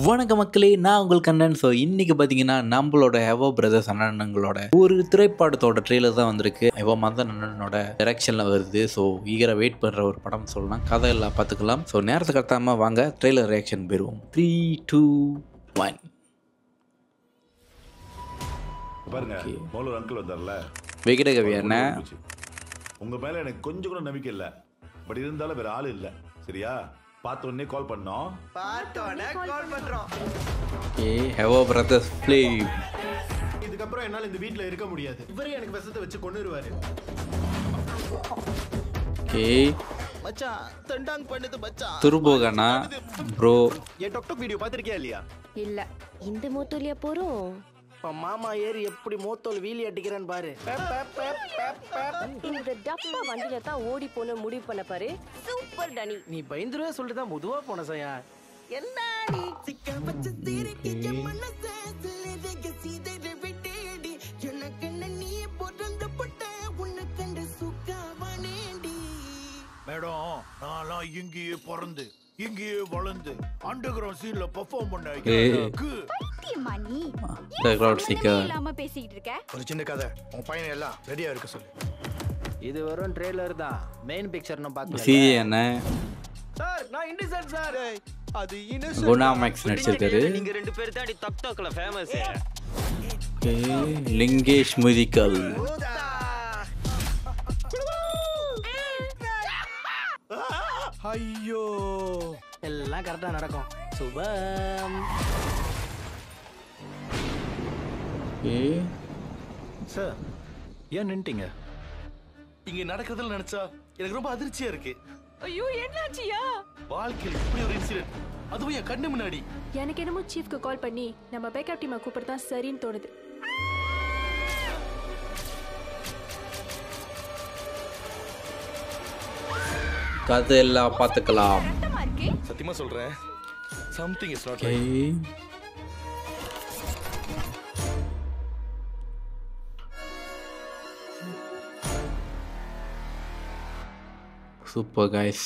வணக்க மக்களே, நான் உங்கள் கண்ணன். ஸோ இன்றைக்கி பார்த்தீங்கன்னா நம்மளோட ஹெவோ பிரதர்ஸ் அண்ணனங்களோட ஒரு திரைப்படத்தோட ட்ரெய்லர் தான் வந்திருக்கு. ஹெவோ மதன் அண்ணனோட டைரக்ஷனில் வருது. ஸோ ஈகரை வெயிட் பண்ணுற ஒரு படம் சொல்லலாம். கதை எல்லாம் பார்த்துக்கலாம். ஸோ நேரத்தை கடத்தாமல் வாங்க ட்ரெய்லர் ரியாக்ஷன் போயிடுவோம். 3, 2, 1. பாருங்க, மோலூர் அங்கிள் வந்தார்ல, விகட கவி என்ன உங்க மேல எனக்கு கொஞ்சம் கூட நம்பிக்கை இல்லை. பட் இருந்தாலும் வேற ஆள் இல்லை. சரியா? பார்த்த உடனே கால் பண்ணோம். ஹெவோ பிரதர்ஸ் ப்ளே. இதுக்கப்புறம் என்னால இந்த வீட்ல இருக்க முடியாது. இவரே எனக்கு விஷத்தை வச்சு கொன்னுருவாரு. மச்சான் தண்டாங் பண்ணுது மச்சான். துருபோகனா ப்ரோ. என் டாக்டர் வீடியோ பாத்திருக்கியா இல்லையா? இல்ல, இந்த மோத்தோலியா போறோம். மாமா ஏறி எப்படி மோத்தோல் வீலி அடிக்கிறான்னு பாரு. இந்த டப்பா வண்டியில தான் ஓடி போன முடிவு பண்ண பாரு. சூப்பர் டனி. நீ பயந்துருவே சொல்லிட்டு தான் முதுவா போன சையா. என்ன நீ சிக்க வச்சு தீரக்கிய மனசே சிலதே சீதே விட்டேடி. எனக்கு நீ போறந்த பட்ட உன்னை கண்டு சுக்கவனேடி. மேடம், நான்லாம் இங்கேயே பிறந்து இங்கேயே வளர்ந்து அண்டர் கிரவுண்ட் சீன்ல பெர்ஃபார்ம் பண்ண பேசிட்டு இருக்க. ஒரு சின்ன கதை. உன் பையன் எல்லாம் ரெடியா இருக்க சொல்லு. இது வெறும் ட்ரெய்லர் தான். மெயின் பிக்சர் நான் பார்க்கல. சிஜி என்ன சார், நான் இண்டிசன் சார். அது இன்னசென்ட். குணா மேக்ஸ் நடிச்சிருக்காரு. நீங்க ரெண்டு பேர் தான் தக்தக்ல ஃபேமஸ். லிங்கேஷ் முதிக்கல். ஐயோ, எல்லாம் கரெக்டா நடக்கும். சுபம். சார் ஏன் நின்னுட்டீங்க? இங்க நடக்கிறதுல நினைச்சா எனக்கு ரொம்ப அதிர்ச்சியா இருக்கு. ஐயோ, என்னாச்சியா? வாழ்க்கையில் இப்படி ஒரு இன்சிடென்ட், அதுவும் என் கண்ணு முன்னாடி. எனக்கு என்னமோ சீஃப்க்கு கால் பண்ணி நம்ம பேக்கப் டீமை கூப்பிட்டு தான் சரின்னு தோணுது. கதையெல்லாம் பார்த்துக்கலாம். சத்தியமா சொல்றேன், something is not super guys.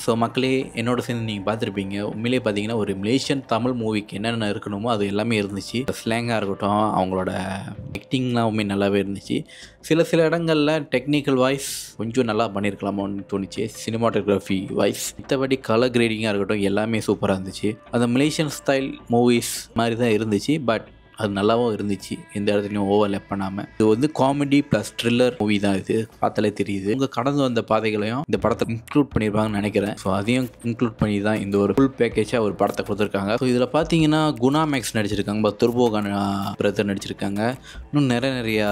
So மக்களே, என்னோட சேர்ந்து நீங்கள் பார்த்துருப்பீங்க. உண்மையிலே பார்த்தீங்கன்னா ஒரு மலேசியன் தமிழ் மூவிக்கு என்னென்ன இருக்கணுமோ அது எல்லாமே இருந்துச்சு. ஸ்லாங்காக இருக்கட்டும், அவங்களோட ஆக்டிங்லாம் நல்லாவே இருந்துச்சு. சில இடங்களில் டெக்னிக்கல் வாய்ஸ் கொஞ்சம் நல்லா பண்ணியிருக்கலாமோன்னு தோணுச்சு. சினிமாட்டோகிராஃபி வாய்ஸ், மற்றபடி கலர் கிரேடிங்காக இருக்கட்டும் எல்லாமே சூப்பராக இருந்துச்சு. அந்த மலேசியன் ஸ்டைல் மூவிஸ் மாதிரி தான் இருந்துச்சு. பட் அது நல்லாவும் இருந்துச்சு, எந்த இடத்துலையும் ஓவர்லேப் பண்ணாமல். இது வந்து காமெடி ப்ளஸ் த்ரில்லர் மூவி தான். இது பார்த்தாலே தெரியுது. உங்கள் கடந்து வந்த பாதைகளையும் இந்த படத்தை இன்க்ளூட் பண்ணியிருப்பாங்கன்னு நினைக்கிறேன். ஸோ அதையும் இன்க்ளூட் பண்ணி தான் இந்த ஒரு ஃபுல் பேக்கேஜாக ஒரு படத்தை கொடுத்துருக்காங்க. ஸோ இதில் பார்த்தீங்கன்னா குணா மேக்ஸ் நடிச்சிருக்காங்க, துர்போகனா பிரதர் நடிச்சிருக்காங்க, இன்னும் நிறையா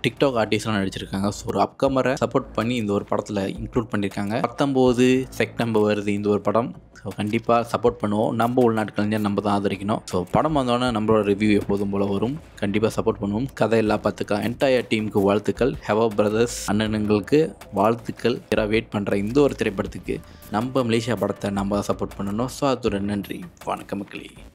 டிக்டாக் ஆர்டிஸ்ட்லாம் நடிச்சிருக்காங்க. ஸோ ஒரு அப்கமரை சப்போர்ட் பண்ணி இந்த ஒரு படத்தில் இன்க்ளூட் பண்ணியிருக்காங்க. 19 செப்டம்பர் வருது இந்த ஒரு படம். ஸோ கண்டிப்பாக சப்போர்ட் பண்ணுவோம். நம்ம உள்நாட்டு கலைஞர் நம்ம தான் ஆதரிக்கணும். ஸோ படம் வந்தோடனே நம்மளோட ரிவ்யூ எப்போதும் போல் வரும். கண்டிப்பாக சப்போர்ட் பண்ணுவோம். கதையெல்லாம் பார்த்துக்கலாம். என்டையர் டீமுக்கு வாழ்த்துக்கள். ஹெவோ பிரதர்ஸ் அண்ணனுங்களுக்கு வாழ்த்துக்கள். வெயிட் பண்ணுற இந்த ஒரு திரைப்படத்துக்கு நம்ம மலேசியா படத்தை நம்ம தான் சப்போர்ட் பண்ணணும். ஸோ அதோட நன்றி. வணக்கம் மக்களே.